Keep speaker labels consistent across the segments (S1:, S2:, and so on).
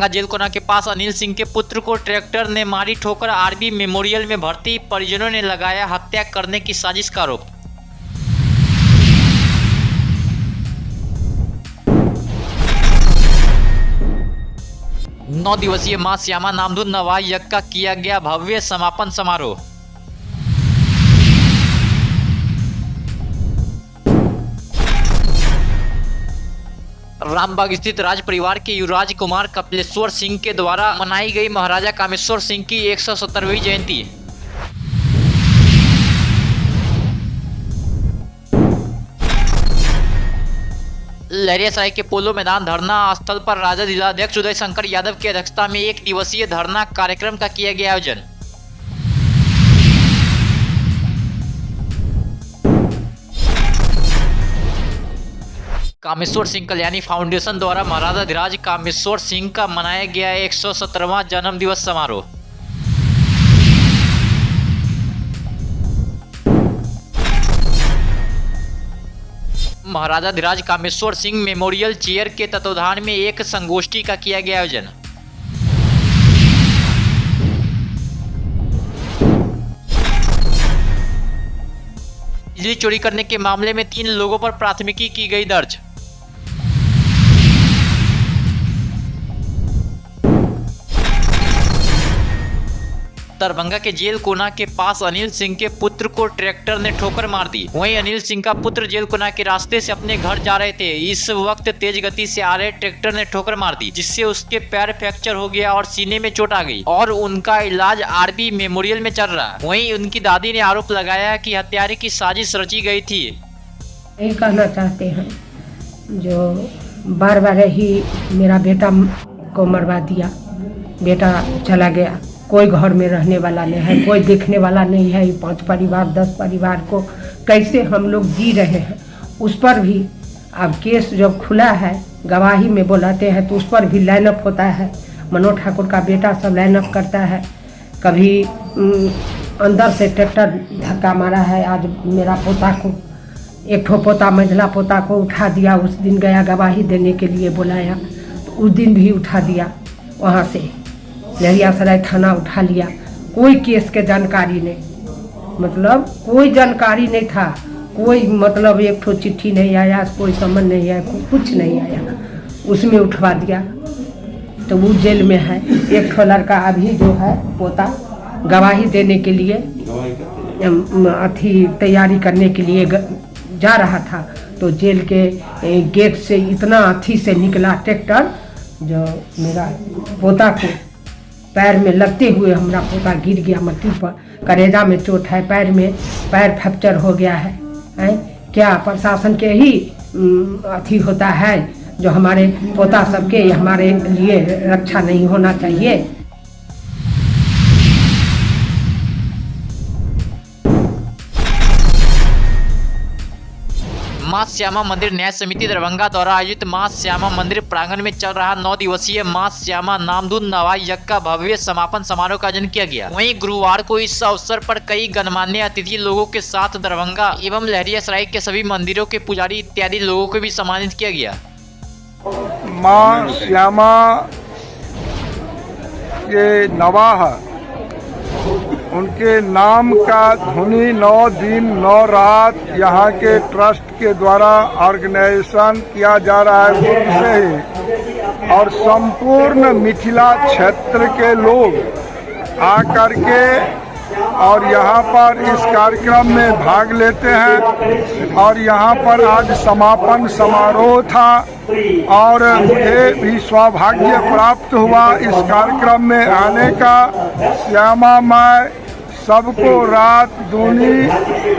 S1: Darbhanga jail कोना के पास अनिल सिंह के पुत्र को ट्रैक्टर ने मारी ठोकर। आरबी मेमोरियल में भर्ती परिजनों ने लगाया हत्या करने की साजिश का आरोप। नौ दिवसीय मां श्यामा नामधुन नवाई यज्ञ का किया गया भव्य समापन समारोह। रामबाग स्थित राज परिवार के युवराज कुमार कपिलेश्वर सिंह के द्वारा मनाई गई महाराजा कामेश्वर सिंह की 170वीं जयंती। लहरियासराय के पोलो मैदान धरना स्थल पर राजद जिलाध्यक्ष उदय शंकर यादव की अध्यक्षता में 1 दिवसीय धरना कार्यक्रम का किया गया आयोजन। कामेश्वर सिंह कल्याणी फाउंडेशन द्वारा महाराजाधिराज कामेश्वर सिंह का मनाया गया 117वां जन्म दिवस समारोह। महाराजाधिराज कामेश्वर सिंह मेमोरियल चेयर के तत्वाधान में एक संगोष्ठी का किया गया आयोजन। बिजली चोरी करने के मामले में 3 लोगों पर प्राथमिकी की गई दर्ज। दरभंगा के जेल कोना के पास अनिल सिंह के पुत्र को ट्रैक्टर ने ठोकर मार दी। वहीं अनिल सिंह का पुत्र जेल कोना के रास्ते से अपने घर जा रहे थे। इस वक्त तेज गति से आ रहे ट्रैक्टर ने ठोकर मार दी, जिससे उसके पैर फ्रैक्चर हो गया और सीने में चोट आ गई और उनका इलाज आरबी मेमोरियल में चल रहा है। वहीं उनकी दादी ने आरोप लगाया कि हत्यारे की साजिश रची गई थी।
S2: यही कहना चाहते हैं, जो बार बार ही मेरा बेटा को मरवा दिया, बेटा चला गया, कोई घर में रहने वाला नहीं है, कोई देखने वाला नहीं है। 5 परिवार 10 परिवार को कैसे हम लोग जी रहे हैं, उस पर भी अब केस जब खुला है, गवाही में बुलाते हैं तो उस पर भी लाइनअप होता है। मनोज ठाकुर का बेटा सब लाइनअप करता है। कभी अंदर से ट्रैक्टर धक्का मारा है। आज मेरा पोता को, एक ठो पोता मंझला पोता को उठा दिया। उस दिन गया गवाही देने के लिए बुलाया तो उस दिन भी उठा दिया। वहाँ से लहरियासराय थाना उठा लिया। कोई केस के जानकारी नहीं, मतलब कोई जानकारी नहीं था। कोई मतलब एक ठो चिट्ठी नहीं आया, कोई समन नहीं आया, कुछ नहीं आया, उसमें उठवा दिया। तो वो जेल में है। एक ठो लड़का अभी जो है पोता गवाही देने के लिए अथी तैयारी करने के लिए जा रहा था, तो जेल के गेट से इतना अथी से निकला ट्रैक्टर, जो मेरा पोता को पैर में लगते हुए हमारा पोता गिर गया मट्टी पर। करेजा में चोट है, पैर में पैर फ्रैक्चर हो गया है। क्या प्रशासन के ही अथी होता है जो हमारे पोता सबके हमारे लिए रक्षा नहीं होना चाहिए?
S1: मां श्यामा मंदिर न्याय समिति दरभंगा द्वारा आयोजित मां श्यामा मंदिर प्रांगण में चल रहा 9 दिवसीय मां श्यामा नामधुन नवाई यज्ञ का भव्य समापन समारोह का आयोजन किया गया। वहीं गुरुवार को इस अवसर पर कई गणमान्य अतिथि लोगों के साथ दरभंगा एवं लहरियासराय के सभी मंदिरों के पुजारी इत्यादि लोगों को भी सम्मानित किया गया।
S3: मां श्यामा के नवाह, उनके नाम का धुनी 9 दिन 9 रात यहाँ के ट्रस्ट के द्वारा ऑर्गेनाइजेशन किया जा रहा है पूर्व से ही, और संपूर्ण मिथिला क्षेत्र के लोग आकर के और यहाँ पर इस कार्यक्रम में भाग लेते हैं। और यहाँ पर आज समापन समारोह था और मुझे भी सौभाग्य प्राप्त हुआ इस कार्यक्रम में आने का। श्यामा माँ सबको रात दूनी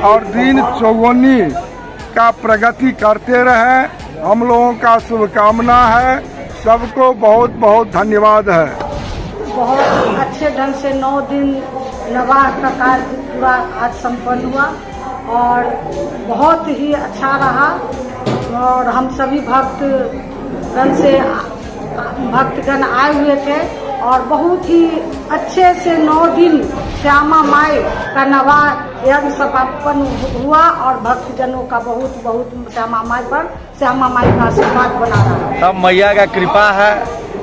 S3: और दिन चौगुनी का प्रगति करते रहे, हम लोगों का शुभकामना है। सबको बहुत बहुत धन्यवाद है।
S4: बहुत अच्छे ढंग से 9 दिन नवाह का कार्य पूरा आज संपन्न हुआ और बहुत ही अच्छा रहा। और हम सभी भक्तगण आए हुए थे और बहुत ही अच्छे से 9 दिन श्यामा माई का नवाह यज्ञ समापन हुआ और भक्तजनों का बहुत बहुत श्यामा माई का आशीर्वाद बना रहा है।
S5: सब मैया का कृपा है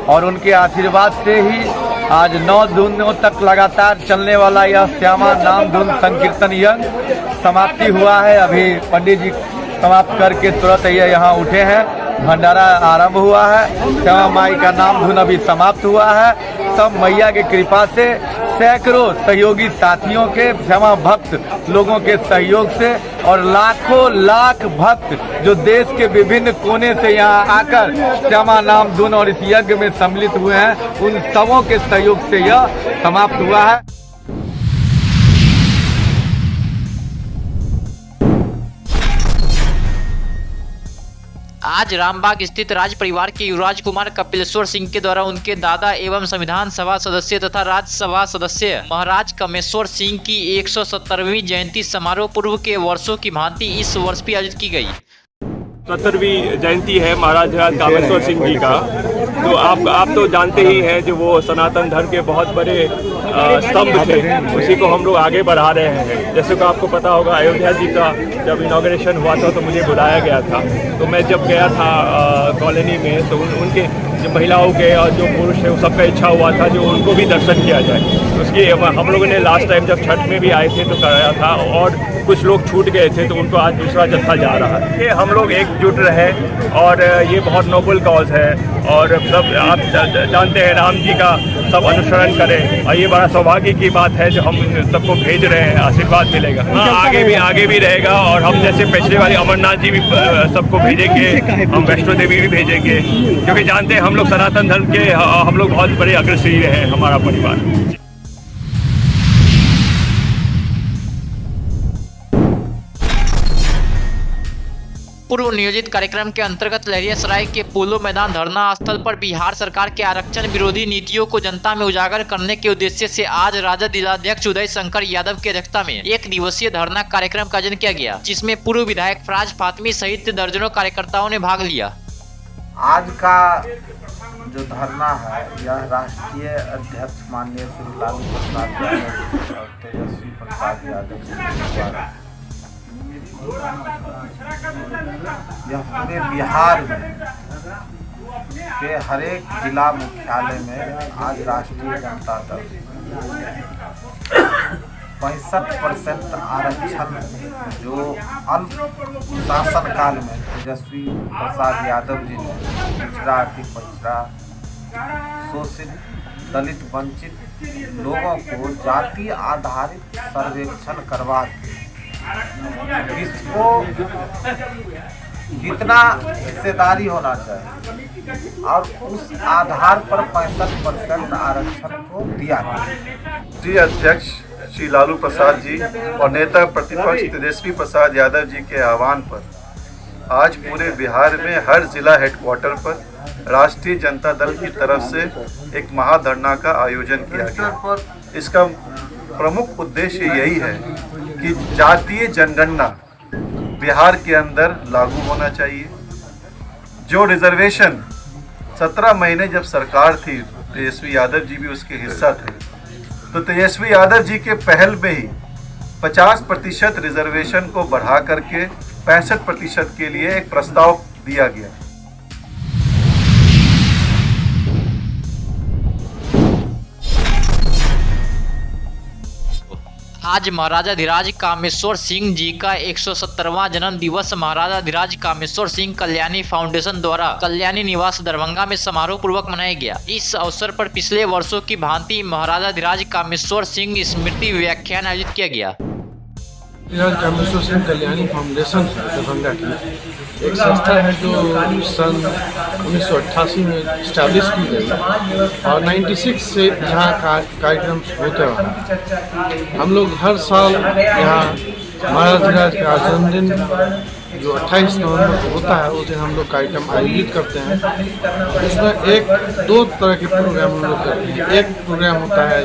S5: और उनके आशीर्वाद से ही आज 9 दिनों तक लगातार चलने वाला यह श्यामा नाम धुन संकीर्तन यज्ञ समाप्ति हुआ है। अभी पंडित जी समाप्त करके तुरंत ये यहाँ उठे हैं, भंडारा आरंभ हुआ है। श्यामा माई का नाम धुन अभी समाप्त हुआ है। सब मैया की कृपा से सैकड़ों सहयोगी साथियों के, श्यामा भक्त लोगों के सहयोग से और लाखों लाख भक्त जो देश के विभिन्न कोने से यहाँ आकर श्यामा नाम धुन और इस यज्ञ में सम्मिलित हुए हैं, उन सबों के सहयोग से यह समाप्त हुआ है।
S1: आज रामबाग स्थित राज परिवार के युवराज कुमार कपिलेश्वर सिंह के द्वारा उनके दादा एवं संविधान सभा सदस्य तथा राज्यसभा सदस्य महाराज कामेश्वर सिंह की 170वीं जयंती समारोह पूर्व के वर्षों की भांति इस वर्ष भी आयोजित की गई।
S6: 70वीं जयंती है महाराज कामेश्वर सिंह जी का। तो आप तो जानते ही हैं जो वो सनातन धर्म के बहुत बड़े स्तंभ थे, उसी को हम लोग आगे बढ़ा रहे हैं। जैसे कि आपको पता होगा, अयोध्या जी का जब इनॉग्रेशन हुआ था तो मुझे बुलाया गया था। तो मैं जब गया था कॉलोनी में तो उनके जो महिलाओं के और जो पुरुष है वो सबका इच्छा हुआ था जो उनको भी दर्शन किया जाए। उसकी हम लोगों ने लास्ट टाइम जब छठ में भी आए थे तो कराया था और कुछ लोग छूट गए थे तो उनको आज दूसरा जत्था जा रहा है। ये हम लोग एकजुट रहे और ये बहुत नोबल कॉज है और सब आप जानते हैं राम जी का सब अनुसरण करें और ये बड़ा सौभाग्य की बात है जो हम सबको भेज रहे हैं, आशीर्वाद मिलेगा। हाँ, आगे भी रहेगा और हम जैसे पिछले वाले अमरनाथ जी भी सबको भेजेंगे, हम वैष्णो देवी भी भेजेंगे, क्योंकि जानते हैं हम लोग सनातन धर्म के हम लोग बहुत बड़े अग्रसरी रहे हैं, हमारा परिवार।
S1: पूर्व नियोजित कार्यक्रम के अंतर्गत लहरियासराय के पोलो मैदान धरना स्थल पर बिहार सरकार के आरक्षण विरोधी नीतियों को जनता में उजागर करने के उद्देश्य से आज राजद जिलाध्यक्ष उदय शंकर यादव की अध्यक्षता में 1 दिवसीय धरना कार्यक्रम का आयोजन किया गया, जिसमें पूर्व विधायक फराज फातमी सहित दर्जनों कार्यकर्ताओं ने भाग लिया।
S7: आज का जो धरना है यह राष्ट्रीय अध्यक्ष माननीय श्री लालू प्रसाद यादव और तेजस्वी प्रसाद यादव जी द्वारा यह पूरे बिहार में के हर एक जिला मुख्यालय में आज राष्ट्रीय जनता दल 65% आरक्षण जो अल्प शासन काल में तेजस्वी प्रसाद यादव जी ने पिछड़ा अति पिछड़ा शोषित दलित वंचित लोगों को जाति आधारित सर्वेक्षण करवा के इसको कितना हिस्सेदारी होना चाहिए और उस आधार पर 65% आरक्षण को दिया गया।
S8: राष्ट्रीय अध्यक्ष श्री लालू प्रसाद जी और नेता प्रतिपक्ष तेजस्वी प्रसाद यादव जी के आह्वान पर आज पूरे बिहार में हर जिला हेडक्वार्टर पर राष्ट्रीय जनता दल की तरफ से एक महाधरना का आयोजन किया गया। इसका प्रमुख उद्देश्य यही है कि जातीय जनगणना बिहार के अंदर लागू होना चाहिए। जो रिजर्वेशन 17 महीने जब सरकार थी, तेजस्वी यादव जी भी उसके हिस्सा थे, तो तेजस्वी यादव जी के पहल में ही 50% रिजर्वेशन को बढ़ा करके 65% के लिए एक प्रस्ताव दिया गया।
S1: आज महाराजाधिराज कामेश्वर सिंह जी का 170वां जन्म दिवस महाराजाधिराज कामेश्वर सिंह कल्याणी फाउंडेशन द्वारा कल्याणी निवास दरभंगा में समारोह पूर्वक मनाया गया। इस अवसर पर पिछले वर्षों की भांति महाराजाधिराज कामेश्वर सिंह स्मृति व्याख्यान आयोजित किया गया।
S9: कामेश्वर सिंह कल्याणी फाउंडेशन दरभंगा की एक संस्था है जो सन 1988 में इस्टेब्लिश की गई और 96 से यहाँ कार्यक्रम होते रहा। हम लोग हर साल यहाँ महाराजाधिराज का जन्मदिन जो 28 नवंबर को होता है उस दिन हम लोग कार्यक्रम आयोजित करते हैं। उसमें 2 तरह के प्रोग्राम हम लोग करते हैं। एक प्रोग्राम होता है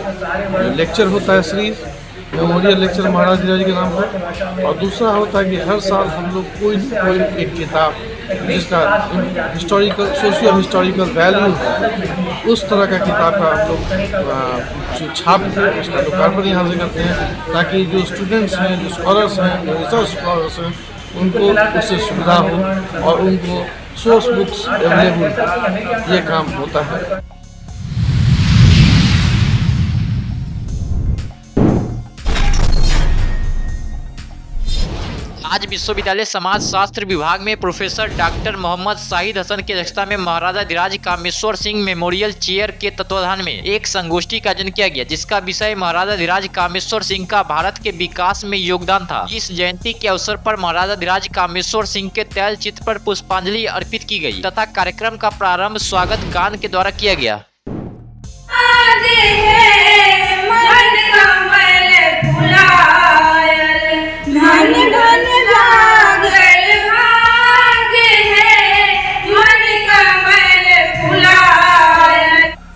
S9: लेक्चर होता है सीरीज मेमोरियल लेक्चर महाराजाधिराज के नाम पर, और दूसरा होता है कि हर साल हम लोग कोई एक किताब जिसका हिस्टोरिकल सोशियो हिस्टोरिकल वैल्यू है उस तरह का किताब का हम लोग छाप के उसका लोकार्पण यहाँ से करते हैं, ताकि जो स्टूडेंट्स हैं, जो स्कॉलर्स हैं, जो रिसर्च स्कॉलर्स हैं, उनको उससे सुविधा हो और उनको सोर्स बुक्स अवेलेबल, ये काम होता है।
S1: आज विश्वविद्यालय समाज शास्त्र विभाग में प्रोफेसर डॉक्टर मोहम्मद शाहिद हसन की अध्यक्षता में महाराजा धीराज कामेश्वर सिंह मेमोरियल चेयर के तत्वाधान में एक संगोष्ठी का आयोजन किया गया, जिसका विषय महाराजा धीराज कामेश्वर सिंह का भारत के विकास में योगदान था। इस जयंती के अवसर पर महाराजा धीराज कामेश्वर सिंह के तैल चित्र पर पुष्पांजलि अर्पित की गई तथा कार्यक्रम का प्रारंभ स्वागत गान के द्वारा किया गया।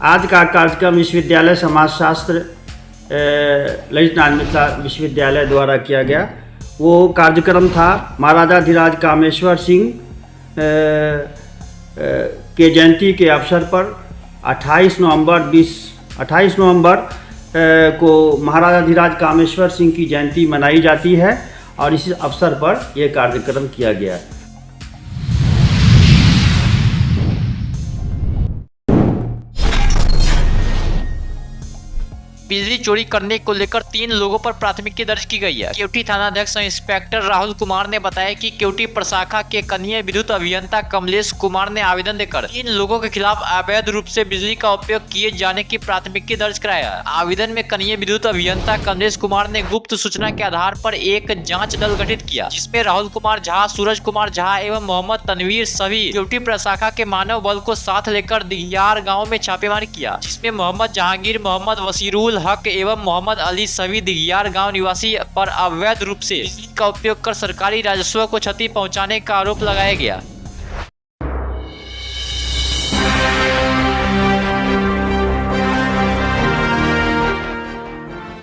S10: आज का कार्यक्रम विश्वविद्यालय समाजशास्त्र ललित नारायण मिथिला विश्वविद्यालय द्वारा किया गया। वो कार्यक्रम था महाराजा धीराज कामेश्वर सिंह के जयंती के अवसर पर 28 नवंबर को महाराजा धीराज कामेश्वर सिंह की जयंती मनाई जाती है और इस अवसर पर यह कार्यक्रम किया गया।
S1: बिजली चोरी करने को लेकर 3 लोगों पर प्राथमिकी दर्ज की गई है। केवटी थाना अध्यक्ष इंस्पेक्टर राहुल कुमार ने बताया कि केवटी प्रशाखा के कनीय विद्युत अभियंता कमलेश कुमार ने आवेदन देकर 3 लोगों के खिलाफ अवैध रूप से बिजली का उपयोग किए जाने की प्राथमिकी दर्ज कराया। आवेदन में कनीय विद्युत अभियंता कमलेश कुमार ने गुप्त सूचना के आधार पर एक जाँच दल गठित किया, जिसमें राहुल कुमार झा, सूरज कुमार झा एवं मोहम्मद तनवीर सभी केवटी प्रशाखा के मानव बल को साथ लेकर दिघियार गाँव में छापेमारी किया, जिसमें मोहम्मद जहांगीर, मोहम्मद वसीरुल हक एवं मोहम्मद अली सभी दिघियार गांव निवासी पर अवैध रूप से बिजली का उपयोग कर सरकारी राजस्व को क्षति पहुंचाने का आरोप लगाया गया।